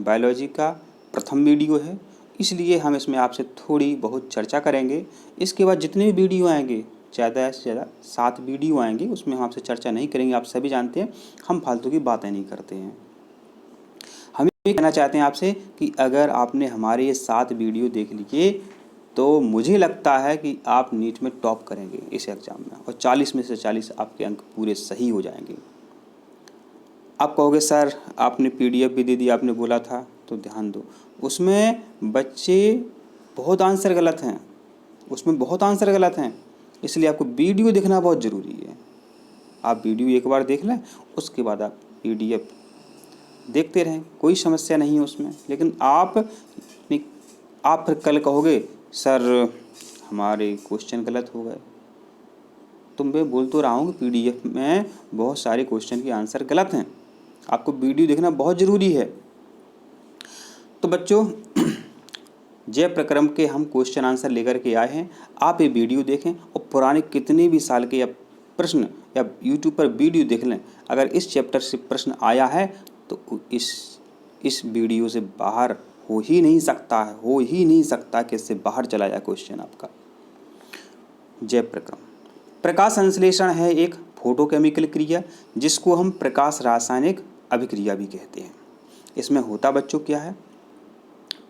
Biology का प्रथम video है, इसलिए हम इसमें आपसे थोड़ी बहुत चर्चा करेंगे। इसके बाद जितने भी वीडियो आएंगे, ज़्यादा से ज़्यादा 7 वीडियो आएंगे, उसमें हम आपसे चर्चा नहीं करेंगे। आप सभी जानते हैं हम फालतू की बातें नहीं करते हैं। हम ये कहना चाहते हैं आपसे कि अगर आपने हमारे ये 7 वीडियो देख लिए तो मुझे लगता है कि आप नीट में टॉप करेंगे इस एग्ज़ाम में, और 40 में से 40 आपके अंक पूरे सही हो जाएंगे। आप कहोगे सर आपने PDF भी दे दिया, आपने बोला था, तो ध्यान दो, उसमें बच्चे बहुत आंसर गलत हैं, उसमें बहुत आंसर गलत हैं, इसलिए आपको वीडियो देखना बहुत ज़रूरी है। आप वीडियो एक बार देख लें, उसके बाद आप PDF देखते रहें, कोई समस्या नहीं है उसमें। लेकिन आप फिर कल कहोगे सर हमारे क्वेश्चन गलत हो गए, तो मैं बोल तो रहा हूँ कि PDF में बहुत सारे क्वेश्चन के आंसर गलत हैं, आपको वीडियो देखना बहुत ज़रूरी है। तो बच्चों जय प्रक्रम के हम क्वेश्चन आंसर लेकर के आए हैं, आप ये वीडियो देखें और पुराने कितने भी साल के या प्रश्न या यूट्यूब पर वीडियो देख लें। अगर इस चैप्टर से प्रश्न आया है तो इस वीडियो से बाहर हो ही नहीं सकता है, हो ही नहीं सकता कि इससे बाहर चला जाए क्वेश्चन आपका। जय प्रक्रम। प्रकाश संश्लेषण है एक फोटोकेमिकल क्रिया जिसको हम प्रकाश रासायनिक अभिक्रिया भी कहते हैं। इसमें होता बच्चों क्या है,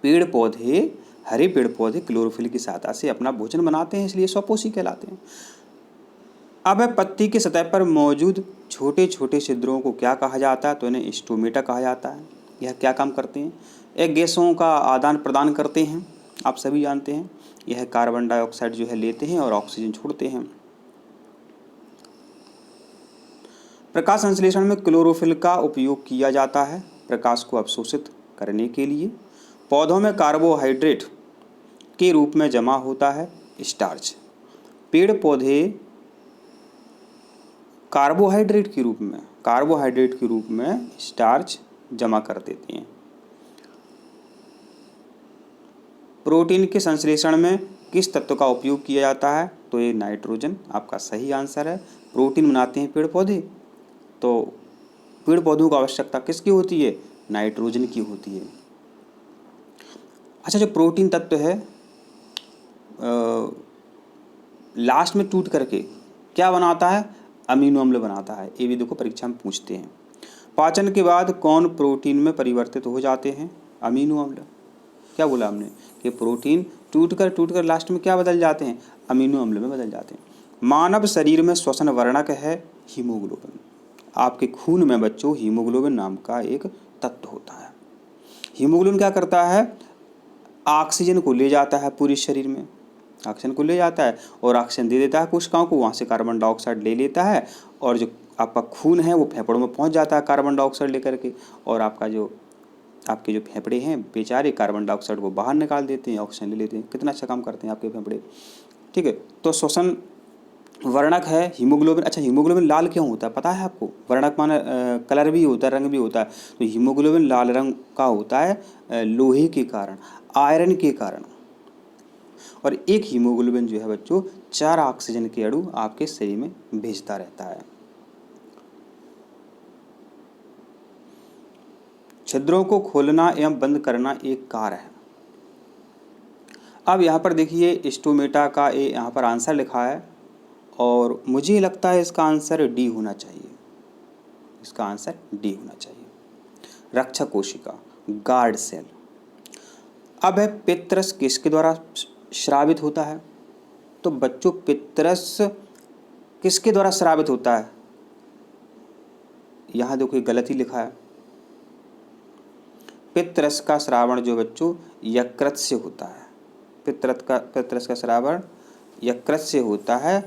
पेड़ पौधे, हरे पेड़ पौधे क्लोरोफिल की सहायता से अपना भोजन बनाते हैं, इसलिए स्वपोषी कहलाते हैं। अब पत्ती की सतह पर मौजूद छोटे छोटे छिद्रों को क्या कहा जाता है, तो इन्हें स्टोमेटा कहा जाता है। यह क्या काम करते हैं, एक गैसों का आदान प्रदान करते हैं, आप सभी जानते हैं। यह कार्बन डाइऑक्साइड जो है लेते हैं और ऑक्सीजन छोड़ते हैं। प्रकाश संश्लेषण में क्लोरोफिल का उपयोग किया जाता है प्रकाश को अवशोषित करने के लिए। पौधों में कार्बोहाइड्रेट के रूप में जमा होता है स्टार्च। पेड़ पौधे कार्बोहाइड्रेट के रूप में स्टार्च जमा कर देते हैं। प्रोटीन के संश्लेषण में किस तत्व का उपयोग किया जाता है, तो ये नाइट्रोजन आपका सही आंसर है। प्रोटीन बनाते हैं पेड़ पौधे, तो पेड़ पौधों को आवश्यकता किसकी होती है, नाइट्रोजन की होती है। अच्छा, जो प्रोटीन तत्व है लास्ट में टूट करके क्या बनाता है, अमीनो अम्ल बनाता है। ये भी देखो परीक्षा में पूछते हैं। पाचन के बाद कौन प्रोटीन में परिवर्तित हो जाते हैं, अमीनो अम्ल। क्या बोला हमने कि प्रोटीन टूट कर लास्ट में क्या बदल जाते हैं, अमीनो अम्ल में बदल जाते हैं। मानव शरीर में श्वसन वर्णक है हीमोग्लोबिन। आपके खून में बच्चों हीमोग्लोबिन नाम का एक तत्व होता है। हीमोग्लोबिन क्या करता है, ऑक्सीजन को ले जाता है, पूरे शरीर में ऑक्सीजन को ले जाता है और ऑक्सीजन दे देता है कोशिकाओं को, वहाँ से कार्बन डाइऑक्साइड ले लेता है, और जो आपका खून है वो फेफड़ों में पहुँच जाता है कार्बन डाइऑक्साइड लेकर के, और आपके जो फेफड़े हैं बेचारे कार्बन डाइऑक्साइड को बाहर निकाल देते हैं, ऑक्सीजन ले लेते हैं। कितना अच्छा काम करते हैं आपके फेफड़े, ठीक है। तो श्वसन वर्णक है हीमोग्लोबिन। अच्छा, हीमोग्लोबिन लाल क्यों होता है पता है आपको, वर्णक माने कलर भी होता है, रंग भी होता है। तो हीमोग्लोबिन लाल रंग का होता है लोहे के कारण, आयरन के कारण। और एक हीमोग्लोबिन जो है बच्चों 4 ऑक्सीजन के अणु आपके शरीर में भेजता रहता है। छिद्रों को खोलना एवं बंद करना एक कार्य है। अब यहाँ पर देखिए स्टोमेटा का यहाँ पर आंसर लिखा है, और मुझे लगता है इसका आंसर डी होना चाहिए, इसका आंसर डी होना चाहिए। रक्षक कोशिका, गार्ड सेल। अब है पित्रस किसके द्वारा स्रावित होता है, तो बच्चों पित्रस किसके द्वारा स्रावित होता है, यहाँ देखो गलत ही लिखा है। पित्रस का श्रावण जो बच्चों यकृत से होता है, पित्रस का श्रावण यकृत से होता है,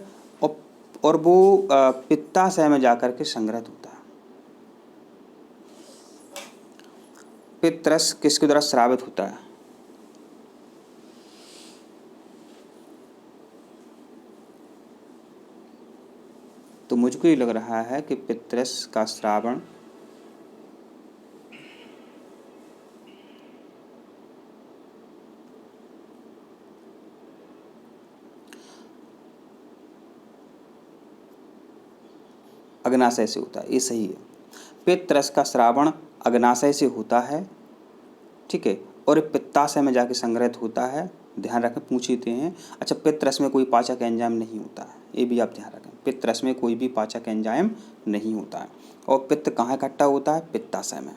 और वो पित्ताशय में जाकर के संग्रहित होता है। पित्रस किसके द्वारा स्रावित होता है, तो मुझको ये लग रहा है कि पित्रस का श्रावण अग्नाशय से होता है, ये सही है। पित्रस का श्रावण अग्नाशय से होता है, ठीक है। और ये पित्ताशय में जाके संग्रहित होता है, ध्यान रखें, पूछते हैं। अच्छा, पित्तरस में कोई पाचक एंजाइम नहीं होता है, ये भी आप ध्यान रखें, पित्तरस में कोई भी पाचक एंजाइम नहीं होता है। और पित्त कहाँ इकट्ठा होता है? पित्ताशय में।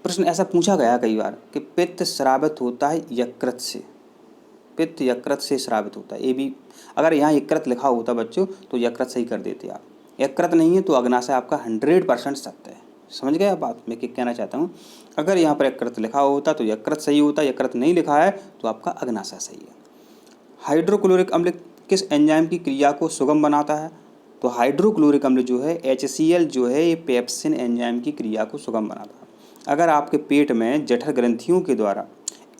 प्रश्न ऐसा पूछा गया कई बार कि पित्त स्रावित होता है यकृत से, पित्त यकृत से स्रावित होता है। ये भी अगर यहाँ यकृत लिखा होता बच्चों तो यकृत सही कर देते आप, यकृत नहीं है तो अग्नाशय आपका 100% सत्य है। समझ गए आप बात मैं क्या कहना चाहता हूँ? अगर यहाँ पर यकृत लिखा होता तो यकृत सही होता, यकृत नहीं लिखा है तो आपका अग्नाशय सही है। हाइड्रोक्लोरिक अम्ल किस एंजाइम की क्रिया को सुगम बनाता है? तो हाइड्रोक्लोरिक अम्ल जो है HCl जो है ये पेप्सिन एंजाइम की क्रिया को सुगम बनाता है। अगर आपके पेट में जठर ग्रंथियों के द्वारा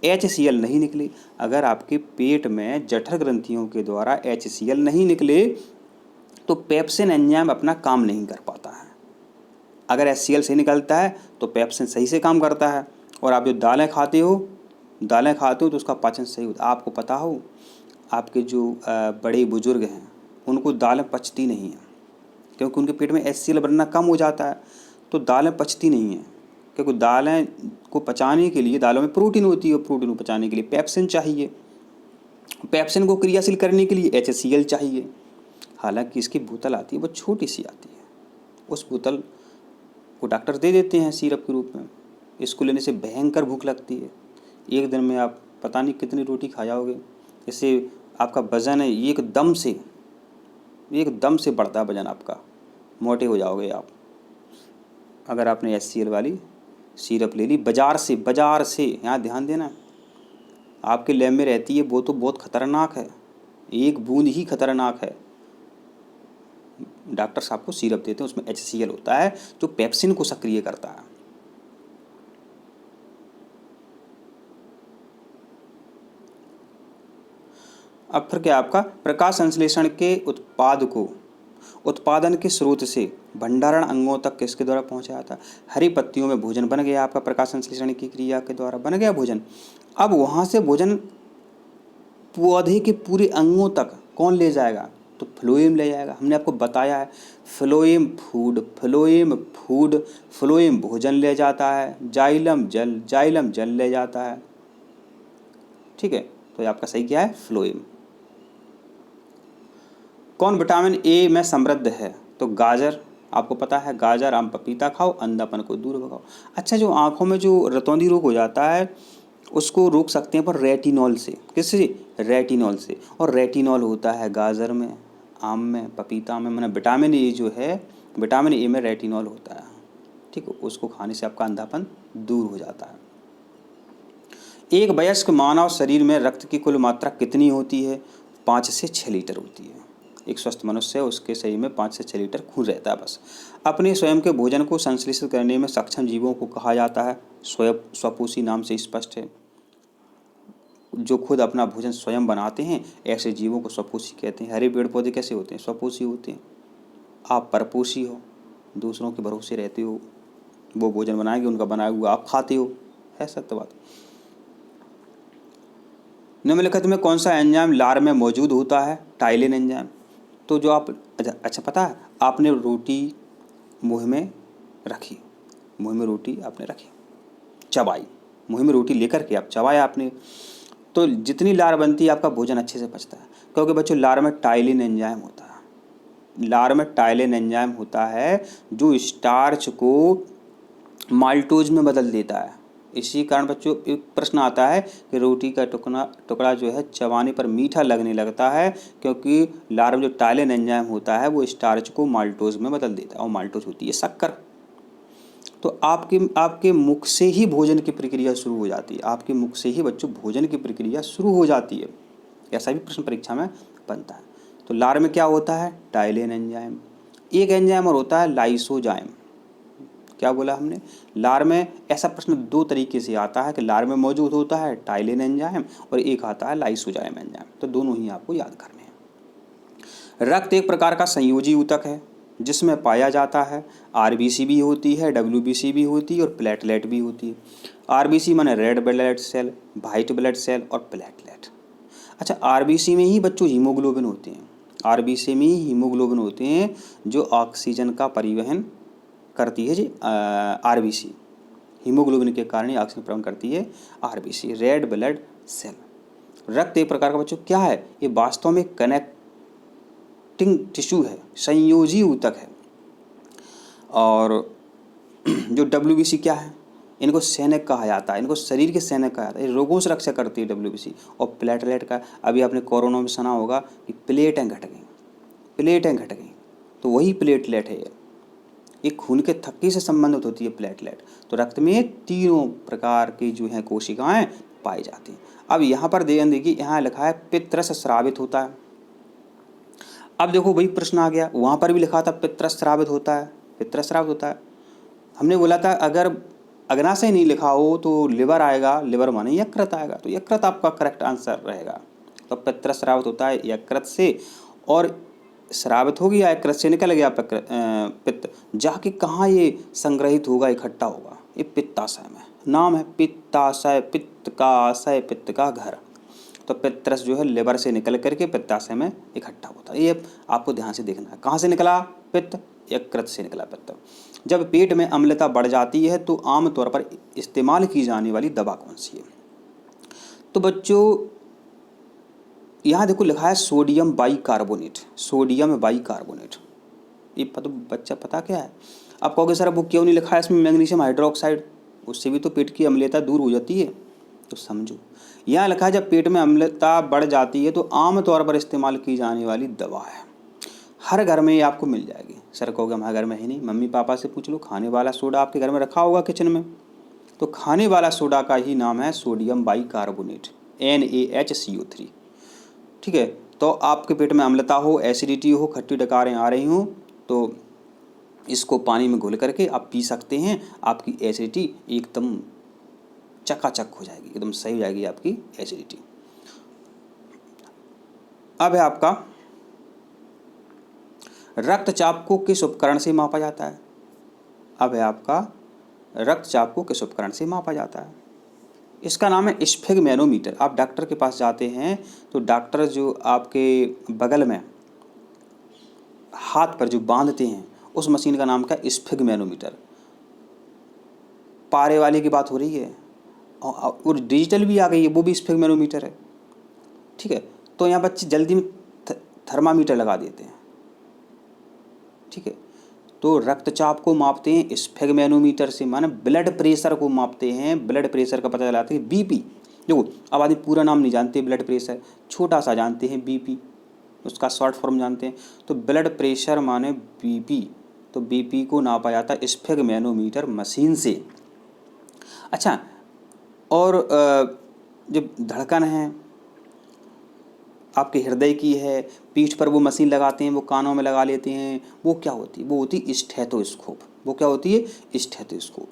HCl नहीं निकले, अगर आपके पेट में जठर ग्रंथियों के द्वारा HCl नहीं निकले तो पेप्सिन एंजाइम अपना काम नहीं कर पाता है। अगर HCl सही निकलता है तो पेप्सिन सही से काम करता है। और आप जो दालें खाते हो तो उसका पाचन सही होता है। आपको पता हो आपके जो बड़े बुजुर्ग हैं उनको दालें पचती नहीं हैं क्योंकि उनके पेट में HCl बनना कम हो जाता है, तो दालें पचती नहीं हैं क्योंकि दालें को पचाने के लिए दालों में प्रोटीन होती है, प्रोटीन को पचाने के लिए पेप्सिन चाहिए, पेप्सिन को क्रियाशील करने के लिए HCl चाहिए। हालांकि इसकी बोतल आती है, वो छोटी सी आती है, उस बोतल को डॉक्टर दे देते हैं सिरप के रूप में। इसको लेने से भयंकर भूख लगती है, एक दिन में आप पता नहीं कितनी रोटी खा जाओगे। इससे आपका वज़न है एकदम से बढ़ता है वज़न आपका, मोटे हो जाओगे आप। अगर आपने HCl वाली सिरप ले ली बाज़ार से, यहाँ ध्यान देना, आपके लैब में रहती है वो तो बहुत ख़तरनाक है, एक बूंद ही खतरनाक है। डॉक्टर साहब को सिरप देते हैं, उसमें HCl होता है जो पेप्सिन को सक्रिय करता है। अब फिर क्या आपका प्रकाश संश्लेषण के उत्पादन के स्रोत से भंडारण अंगों तक किसके द्वारा पहुंचा जाता है? हरी पत्तियों में भोजन बन गया, आपका प्रकाश संश्लेषण की क्रिया के द्वारा बन गया भोजन। अब वहाँ से भोजन पौधे के पूरे अंगों तक कौन ले जाएगा? तो फ्लोएम ले जाएगा। हमने आपको बताया है फ्लोएम भोजन ले जाता है, जाइलम जल ले जाता है। ठीक है, तो ये आपका सही क्या है? फ्लोएम। कौन विटामिन ए में समृद्ध है? तो गाजर, आपको पता है गाजर, आम, पपीता खाओ, अंधापन को दूर भगाओ। अच्छा, जो आँखों में जो रतौंधी रोग हो जाता है उसको रोक सकते हैं पर रेटिनॉल से। किससे? रेटिनॉल से। और रेटिनॉल होता है गाजर में, आम में, पपीता में। मैंने विटामिन ए जो है, विटामिन ए में रेटिनॉल होता है। ठीक है, उसको खाने से आपका अंधापन दूर हो जाता है। एक वयस्क मानव शरीर में रक्त की कुल मात्रा कितनी होती है? 5 से 6 लीटर होती है। एक स्वस्थ मनुष्य है उसके शरीर में 5 से 6 लीटर खून रहता है बस। अपने स्वयं के भोजन को संश्लेषित करने में सक्षम जीवों को कहा जाता है स्वपोषी, नाम से स्पष्ट है। जो खुद अपना भोजन स्वयं बनाते हैं ऐसे जीवों को स्वपोषी कहते हैं। हरे पेड़ पौधे कैसे होते हैं? स्वपोषी होते हैं। आप परपोषी हो, दूसरों के भरोसे रहते हो, वो भोजन बनाएंगे उनका बनाया हुआ आप खाते हो, है सत्य बात। निम्नलिखित में कौन सा एंजाइम लार में मौजूद होता है? Ptyalin enzyme. तो जो आप अच्छा पता है, आपने रोटी मुँह में रखी, मुँह में रोटी आपने रखी, चबाई, मुँह में रोटी लेकर के आप चबाया आपने, तो जितनी लार बनती है आपका भोजन अच्छे से पचता है। क्योंकि बच्चों लार में टाइलिन एंजाइम होता है, लार में टाइलिन एंजाइम होता है जो स्टार्च को माल्टोज में बदल देता है। इसी कारण बच्चों एक प्रश्न आता है कि रोटी का टुकड़ा जो है चबाने पर मीठा लगने लगता है, क्योंकि लार में जो टाइलिन एंजाइम होता है वो स्टार्च को माल्टोज में बदल देता है, और माल्टोज होती है शक्कर। तो आपके मुख से ही भोजन की प्रक्रिया शुरू हो जाती है, आपके मुख से ही बच्चों भोजन की प्रक्रिया शुरू हो जाती है। ऐसा भी प्रश्न परीक्षा में बनता है। तो लार में क्या होता है? Ptyalin enzyme. एक एंजाइम और होता है लाइसोजाइम। क्या बोला हमने? लार में ऐसा प्रश्न 2 तरीके से आता है कि लार में मौजूद होता है टाइलिन एंजाइम और एक आता है लाइसोजाइम एंजाइम। तो दोनों ही आपको याद करने हैं। रक्त एक प्रकार का संयोजी ऊतक है जिसमें पाया जाता है RBC भी होती है, WBC भी होती है और प्लेटलेट भी होती है। RBC माने red blood cell, white blood cell और प्लेटलेट। अच्छा, RBC में ही बच्चों हीमोग्लोबिन होते हैं, RBC में ही हीमोग्लोबिन होते हैं जो ऑक्सीजन का परिवहन करती है जी। RBC हीमोग्लोबिन के कारण ही ऑक्सीजन प्रदान करती है आरबीसी, रेड ब्लड सेल। रक्त एक प्रकार का बच्चों क्या है, ये वास्तव में कनेक्टिंग टिश्यू है, संयोजी ऊतक है। और जो डब्ल्यूबीसी क्या है, इनको सैनिक कहा जाता है, इनको शरीर के सैनिक कहा जाता है, ये रोगों से रक्षा करती है डब्ल्यूबीसी। और प्लेटलेट का अभी आपने कोरोना में सुना होगा कि प्लेटें घट गई, प्लेटें घट गई, तो वही प्लेटलेट है ये खून के थक्के से संबंधित होती है प्लेटलेट। तो रक्त में तीनों प्रकार की जो हैं कोशिकाएं पाई जाती हैं। अब यहाँ पर ध्यान देखिए, यहाँ लिखा है पित्तरस स्रावित होता है। अब देखो वही प्रश्न आ गया, वहाँ पर भी लिखा था पित्तरस स्रावित होता है, पित्तरस स्रावित होता है। हमने बोला था अगर अग्नाशय नहीं लिखा हो तो लिवर आएगा, लिवर माने यकृत आएगा, तो यकृत आपका करेक्ट आंसर रहेगा। तो पित्तरस स्रावित होता है यकृत से, और स्रावित हो गया यकृत से, निकल गया पित्त, जाके कहाँ ये संग्रहित होगा, इकट्ठा होगा, ये पित्ताशय में। नाम है पित्ताशय, पित्त का आशय, पित्त का घर। तो पित्तरस जो है लिवर से निकल करके पित्ताशय में इकट्ठा होता है। ये आपको ध्यान से देखना है, कहाँ से निकला पित्त, यकृत से निकला पित्त। जब पेट में अम्लता बढ़ जाती है तो आमतौर पर इस्तेमाल की जाने वाली दवा कौन सी है? तो बच्चों यहाँ देखो लिखा है सोडियम बाइकार्बोनेट, सोडियम बाइकार्बोनेट। ये बच्चा पता क्या है? आप कहोगे सर वो क्यों नहीं लिखा है इसमें मैग्नीशियम हाइड्रोक्साइड, उससे भी तो पेट की अम्लता दूर हो जाती है। तो समझो यहाँ लिखा है जब पेट में अम्लता बढ़ जाती है तो आमतौर पर इस्तेमाल की जाने वाली दवा है। हर घर में ये आपको मिल जाएगी। सर कहोगे हमारे घर में है नहीं, मम्मी पापा से पूछ लो, खाने वाला सोडा आपके घर में रखा होगा किचन में, तो खाने वाला सोडा का ही नाम है सोडियम बाइकार्बोनेट, NaHCO3। ठीक है, तो आपके पेट में अम्लता हो, एसिडिटी हो, खट्टी डकारें आ रही हों, तो इसको पानी में घोल करके आप पी सकते हैं, आपकी एसिडिटी एकदम चकाचक हो जाएगी, एकदम सही हो जाएगी आपकी एसिडिटी। अब है आपका रक्तचाप को किस उपकरण से मापा जाता है? अब है आपका रक्तचाप को किस उपकरण से मापा जाता है? इसका नाम है स्फिग्मेनोमीटर। आप डॉक्टर के पास जाते हैं तो डॉक्टर जो आपके बगल में हाथ पर जो बांधते हैं उस मशीन का नाम क्या है? स्फिग्मेनोमीटर। पारे वाले की बात हो रही है, और डिजिटल भी आ गई है, वो भी स्फिग्मेनोमीटर है। ठीक है, तो यहाँ बच्चे जल्दी में थर्मामीटर लगा देते हैं। ठीक है, तो रक्तचाप को मापते हैं स्फिग्मेनोमीटर से, माने ब्लड प्रेशर को मापते हैं। ब्लड प्रेशर का पता चलाते हैं बीपी। देखो अब आदमी पूरा नाम नहीं जानते, ब्लड प्रेशर छोटा सा जानते हैं, बीपी उसका शॉर्ट फॉर्म जानते हैं। तो ब्लड प्रेशर माने बीपी, तो बीपी को नापा जाता है स्फिग्मेनोमीटर मशीन से। अच्छा, और जब धड़कन है आपके हृदय की है, पीठ पर वो मशीन लगाते हैं, वो कानों में लगा लेते हैं, वो क्या होती है? वो होती है स्टेथोस्कोप। वो क्या होती है? स्टेथोस्कोप।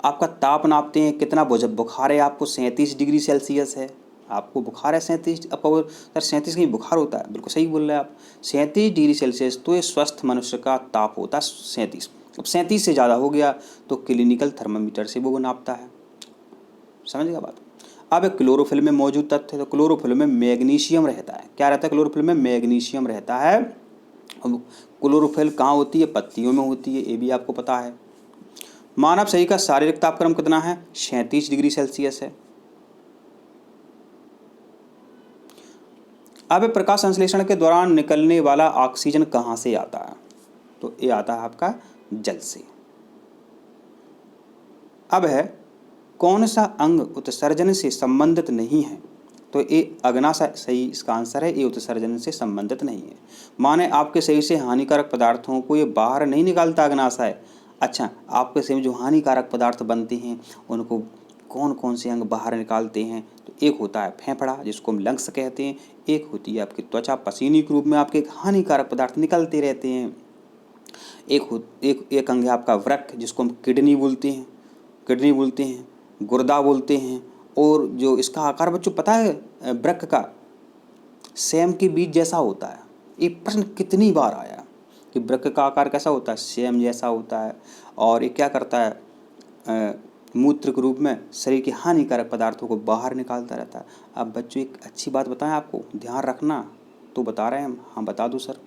आपका ताप नापते हैं, कितना बुखार है आपको? 37 डिग्री सेल्सियस है आपको, बुखार है 37। आपको सर 37 कहीं बुखार होता है? बिल्कुल सही बोल रहे हैं आप, 37 डिग्री सेल्सियस तो ये स्वस्थ मनुष्य का ताप होता है 37। अब 37 से ज़्यादा हो गया तो क्लिनिकल थर्मामीटर से वो नापता है। समझिएगा बात। अब क्लोरोफिल में मौजूद तथ्य, तो क्लोरोफिल में मैग्नीशियम रहता है। क्या रहता है क्लोरोफिल में? मैग्नीशियम रहता है। अब क्लोरोफिल कहाँ होती है? पत्तियों में होती है, ये भी आपको पता है। मानव शरीर का शारीरिक तापक्रम कितना है? 37 डिग्री सेल्सियस है। अब प्रकाश संश्लेषण के दौरान निकलने वाला ऑक्सीजन कहाँ से आता है? तो ये आता है आपका जल से। अब है कौन सा अंग उत्सर्जन से संबंधित नहीं है? तो ये अग्नाशय सही इसका आंसर है, ये उत्सर्जन से संबंधित नहीं है। माने आपके शरीर से हानिकारक पदार्थों को ये बाहर नहीं निकालता अग्नाशय। अच्छा, आपके शरीर में जो हानिकारक पदार्थ बनते हैं उनको कौन कौन से अंग बाहर निकालते हैं? तो एक होता है फेफड़ा जिसको हम लंग्स कहते हैं, एक होती है आपकी त्वचा, पसीने के रूप में आपके हानिकारक पदार्थ निकलते रहते हैं। एक अंग है आपका वृक्क जिसको हम किडनी बोलते हैं, गुर्दा बोलते हैं। और जो इसका आकार बच्चों पता है वृक्क का? सेम के बीज जैसा होता है। ये प्रश्न कितनी बार आया कि वृक्क का आकार कैसा होता है? सेम जैसा होता है। और ये क्या करता है? मूत्र के रूप में शरीर के हानिकारक पदार्थों को बाहर निकालता रहता है। अब बच्चों एक अच्छी बात बताएं आपको, ध्यान रखना। तो बता रहे हैं हम, हाँ बता दूँ सर।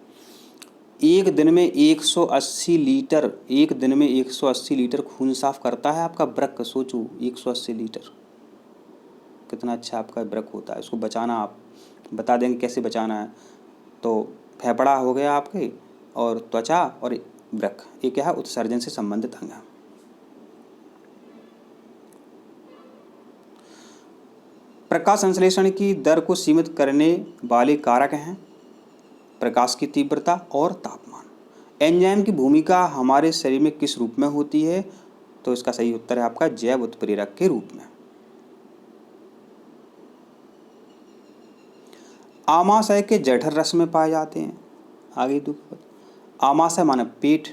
एक दिन में 180 लीटर, एक दिन में 180 लीटर खून साफ करता है आपका वृक्क। सोचो 180 लीटर, कितना अच्छा आपका वृक्क होता है। उसको बचाना आप बता देंगे कैसे बचाना है। तो फेफड़ा हो गया आपके, और त्वचा और वृक्क, ये क्या है, उत्सर्जन से संबंधित अंग है। प्रकाश संश्लेषण की दर को सीमित करने वाले कारक हैं प्रकाश की तीव्रता और तापमान। एंजाइम की भूमिका हमारे शरीर में किस रूप में होती है? तो इसका सही उत्तर है आपका जैव उत्प्रेरक के रूप में। आमाशय के जठर रस में पाए जाते हैं। आगे देखो, आमाशय माने पेट,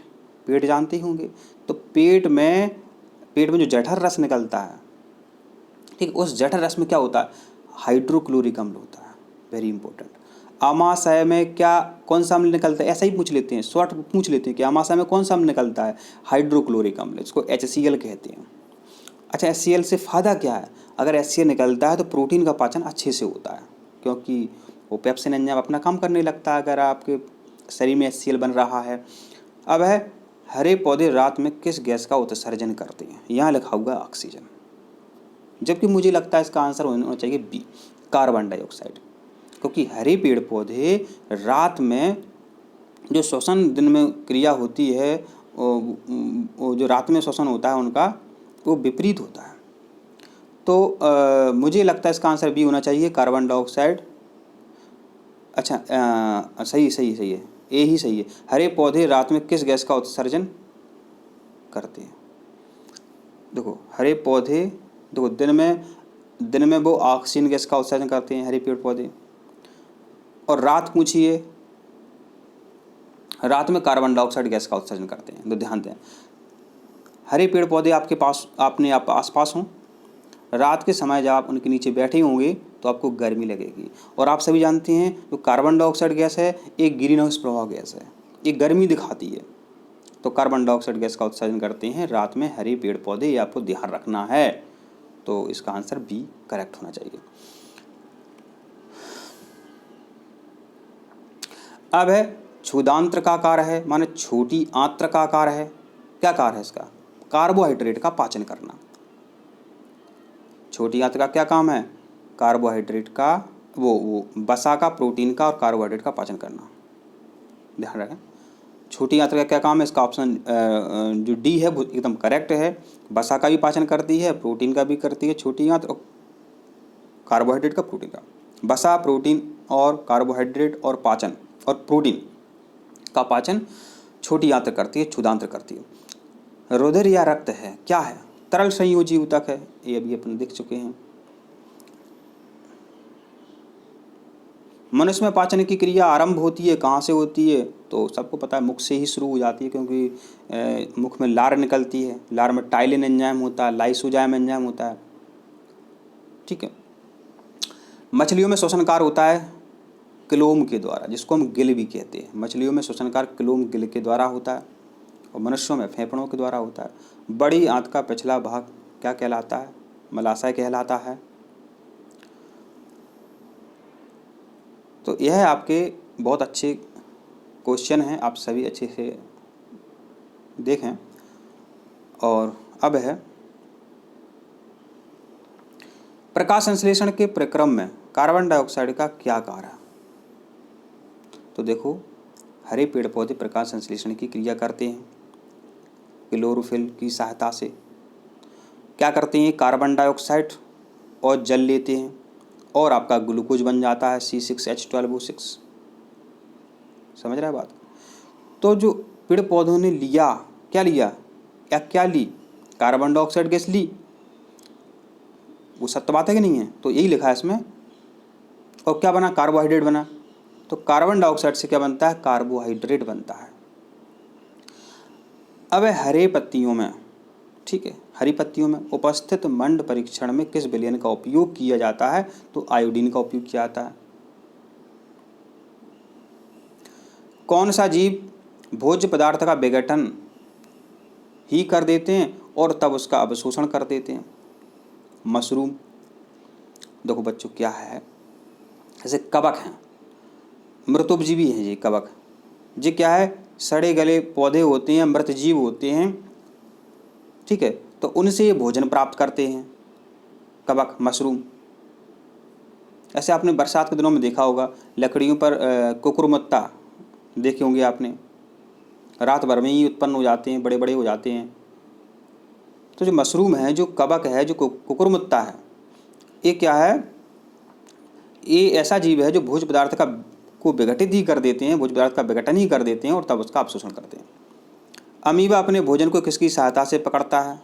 पेट जानते ही होंगे। तो पेट में जो जठर रस निकलता है, ठीक, उस जठर रस में क्या होता है? हाइड्रोक्लोरिक अम्ल होता है। Very important. आमाशय में क्या, कौन सा अम्ल निकलता है? ऐसा ही पूछ लेते हैं, शॉर्ट पूछ लेते हैं कि आमाशय में कौन सा अम्ल निकलता है? हाइड्रोक्लोरिक अम्ल, इसको HCl कहते हैं। अच्छा, HCl से फ़ायदा क्या है? अगर HCl निकलता है तो प्रोटीन का पाचन अच्छे से होता है, क्योंकि वो पेप्सिन एंजाइम अपना काम करने लगता है अगर आपके शरीर में HCl बन रहा है। अब है, हरे पौधे रात में किस गैस का उत्सर्जन करते हैं? यहाँ लिखा हुआ ऑक्सीजन, जबकि मुझे लगता है इसका आंसर होना चाहिए बी, कार्बन डाइऑक्साइड। क्योंकि हरे पेड़ पौधे रात में जो श्वसन, दिन में क्रिया होती है, वो जो रात में श्वसन होता है उनका, वो विपरीत होता है। तो मुझे लगता है इसका आंसर बी होना चाहिए, कार्बन डाइऑक्साइड। अच्छा, सही है, ए ही सही है। हरे पौधे रात में किस गैस का उत्सर्जन करते हैं? देखो हरे पौधे, देखो दिन में वो ऑक्सीजन गैस का उत्सर्जन करते हैं हरे पेड़ पौधे, और रात पूछिए, रात में कार्बन डाइऑक्साइड गैस का उत्सर्जन करते हैं। तो ध्यान दें, हरे पेड़ पौधे आपके पास, अपने आप आसपास हों, रात के समय जब आप उनके नीचे बैठे होंगे तो आपको गर्मी लगेगी। और आप सभी जानते हैं जो कार्बन डाइऑक्साइड गैस है एक ग्रीन हाउस प्रभाव गैस है, ये गर्मी दिखाती है। तो कार्बन डाइऑक्साइड गैस का उत्सर्जन करते हैं रात में हरे पेड़ पौधे, ये आपको ध्यान रखना है। तो इसका आंसर बी करेक्ट होना चाहिए। अब है, क्षुधांत्र का कार्य है, माने छोटी आंत्र का कार्य है। क्या कार्य है इसका? कार्बोहाइड्रेट का पाचन करना। छोटी आंत्र का क्या काम है? कार्बोहाइड्रेट का, वो वसा का, प्रोटीन का और कार्बोहाइड्रेट का पाचन करना। ध्यान रखें, छोटी आंत्र का क्या काम है? इसका ऑप्शन जो डी है वो एकदम करेक्ट है। वसा का भी पाचन करती है, प्रोटीन का भी करती है छोटी आंत्र, और कार्बोहाइड्रेट का, प्रोटीन का। वसा, प्रोटीन और कार्बोहाइड्रेट और पाचन और प्रोटीन का पाचन छोटी आंत्र करती है, क्षुधांत्र करती है। रुधिर या रक्त है, क्या है? तरल संयोजी ऊतक है, ये अभी अपन देख चुके हैं। मनुष्य में पाचन की क्रिया आरंभ होती है, कहाँ से होती है? तो सबको पता है मुख से ही शुरू हो जाती है, क्योंकि मुख में लार निकलती है। लार में टाइलिन एंजाइम होता है, लाइसोजाइम एंजाइम होता है, ठीक है। मछलियों में श्वसन कार्य होता है क्लोम के द्वारा, जिसको हम गिल भी कहते हैं। मछलियों में श्वसन कार्य क्लोम, गिल के द्वारा होता है, और मनुष्यों में फेफड़ों के द्वारा होता है। बड़ी आंत का पिछला भाग क्या कहलाता है? मलाशय कहलाता है। तो यह आपके बहुत अच्छे क्वेश्चन हैं, आप सभी अच्छे से देखें। और अब है, प्रकाश संश्लेषण के प्रक्रम में कार्बन डाइऑक्साइड का क्या कार्य है? तो देखो, हरे पेड़ पौधे प्रकाश संश्लेषण की क्रिया करते हैं क्लोरोफिल की सहायता से। क्या करते हैं? कार्बन डाइऑक्साइड और जल लेते हैं, और आपका ग्लूकोज बन जाता है C6H12O6। समझ रहे हैं बात? तो जो पेड़ पौधों ने लिया, क्या लिया या क्या ली? कार्बन डाइऑक्साइड गैस ली। वो सत्य बात है कि नहीं है? तो यही लिखा है इसमें। और क्या बना? कार्बोहाइड्रेट बना। तो कार्बन डाइऑक्साइड से क्या बनता है? कार्बोहाइड्रेट बनता है। अब हरे पत्तियों में, ठीक है, हरी पत्तियों में उपस्थित मंड परीक्षण में किस विलयन का उपयोग किया जाता है? तो आयोडीन का उपयोग किया जाता है। कौन सा जीव भोज्य पदार्थ का विघटन ही कर देते हैं और तब उसका अवशोषण कर देते हैं? मशरूम। देखो बच्चों, क्या है, जैसे कवक हैं, मृतोपजीवी हैं ये कवक, ये क्या है, सड़े गले पौधे होते हैं, मृत जीव होते हैं, ठीक है, तो उनसे ये भोजन प्राप्त करते हैं, कवक, मशरूम। ऐसे आपने बरसात के दिनों में देखा होगा, लकड़ियों पर कुकुरमुत्ता देखे होंगे आपने, रात भर में ही उत्पन्न हो जाते हैं, बड़े बड़े हो जाते हैं। तो जो मशरूम है, जो कवक है, जो कुकुरमुत्ता है, ये क्या है, ये ऐसा जीव है जो भोज्य पदार्थ का को विघटित ही कर देते हैं, भोज्य पदार्थ का विघटन ही कर देते हैं और तब उसका अवशोषण करते हैं। अमीबा अपने भोजन को किसकी सहायता से पकड़ता है?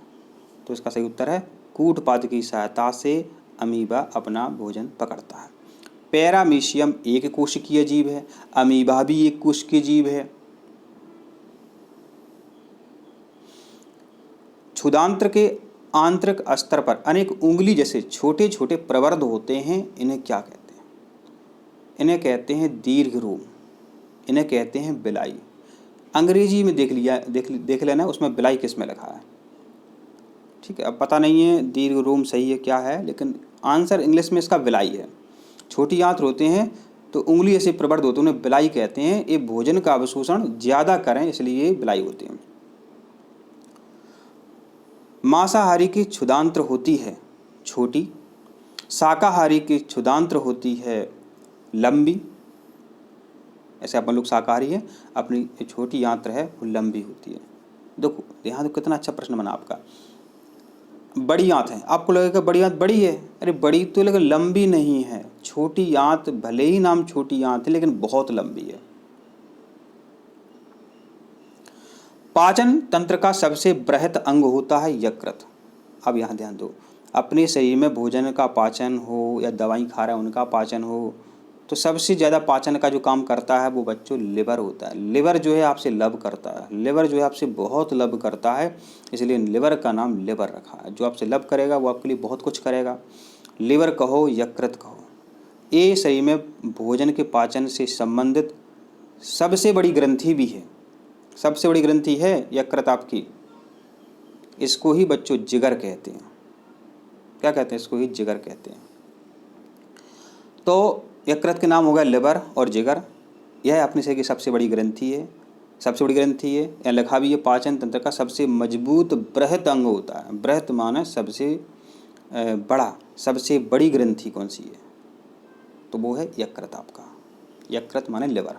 तो इसका सही उत्तर है कूटपाद की सहायता से अमीबा अपना भोजन पकड़ता है। पैरामीशियम एक कोशिकीय जीव है, अमीबा भी एक कोशिकीय जीव है। क्षुधांत्र के आंतरिक स्तर पर अनेक उंगली जैसे छोटे छोटे प्रवर्ध होते हैं, इन्हें क्या कहते हैं? इन्हें कहते हैं दीर्घरोम, इन्हें कहते हैं बिलाई। अंग्रेजी में देख लेना, उसमें बिलाई किस में लिखा है, ठीक है। अब पता नहीं है दीर्घरोम सही है क्या है, लेकिन आंसर इंग्लिश में इसका बिलाई है। छोटी आंत्र होते हैं तो उंगली ऐसे प्रवर्ध होते हैं, उन्हें बिलाई कहते हैं। ये भोजन का अवशोषण ज़्यादा करें इसलिए बिलाई होते हैं। मांसाहारी की क्षुधांत्र होती है छोटी, शाकाहारी की क्षुधांत्र होती है लंबी। ऐसे अपन लोग शाकाहारी हैं, अपनी छोटी आंत्र है वो लंबी होती है। देखो यहाँ तो कितना अच्छा प्रश्न बना आपका। बड़ी आंत है, आपको लगेगा बड़ी आंत बड़ी है, अरे बड़ी तो लेकिन लंबी नहीं है। छोटी आंत भले ही नाम छोटी आंत है लेकिन बहुत लंबी है। पाचन तंत्र का सबसे बृहत अंग होता है यकृत। अब यहाँ ध्यान दो, अपने शरीर में भोजन का पाचन हो या दवाई खा रहा है उनका पाचन हो, तो सबसे ज़्यादा पाचन का जो काम करता है वो बच्चों लिवर होता है। लिवर जो है आपसे लब करता है, लिवर जो है आपसे बहुत लब करता है, इसलिए लिवर का नाम लिवर रखा है। जो आपसे लब करेगा वो आपके लिए बहुत कुछ करेगा। लिवर कहो, यकृत कहो, ये शरीर में भोजन के पाचन से संबंधित सबसे बड़ी ग्रंथि भी है। सबसे बड़ी ग्रंथि है यकृत आपकी। इसको ही बच्चों जिगर कहते हैं। क्या कहते हैं? इसको ही जिगर कहते हैं। तो यकृत के नाम हो गया लिवर और जिगर। यह अपने शरीर की सबसे बड़ी ग्रंथि है, सबसे बड़ी ग्रंथि है। यहाँ लिखा भी है पाचन तंत्र का सबसे मजबूत बृहत अंग होता है। बृहत माने सबसे बड़ा, सबसे बड़ी ग्रंथि कौन सी है? तो वो है यकृत आपका। यकृत माने लिवर।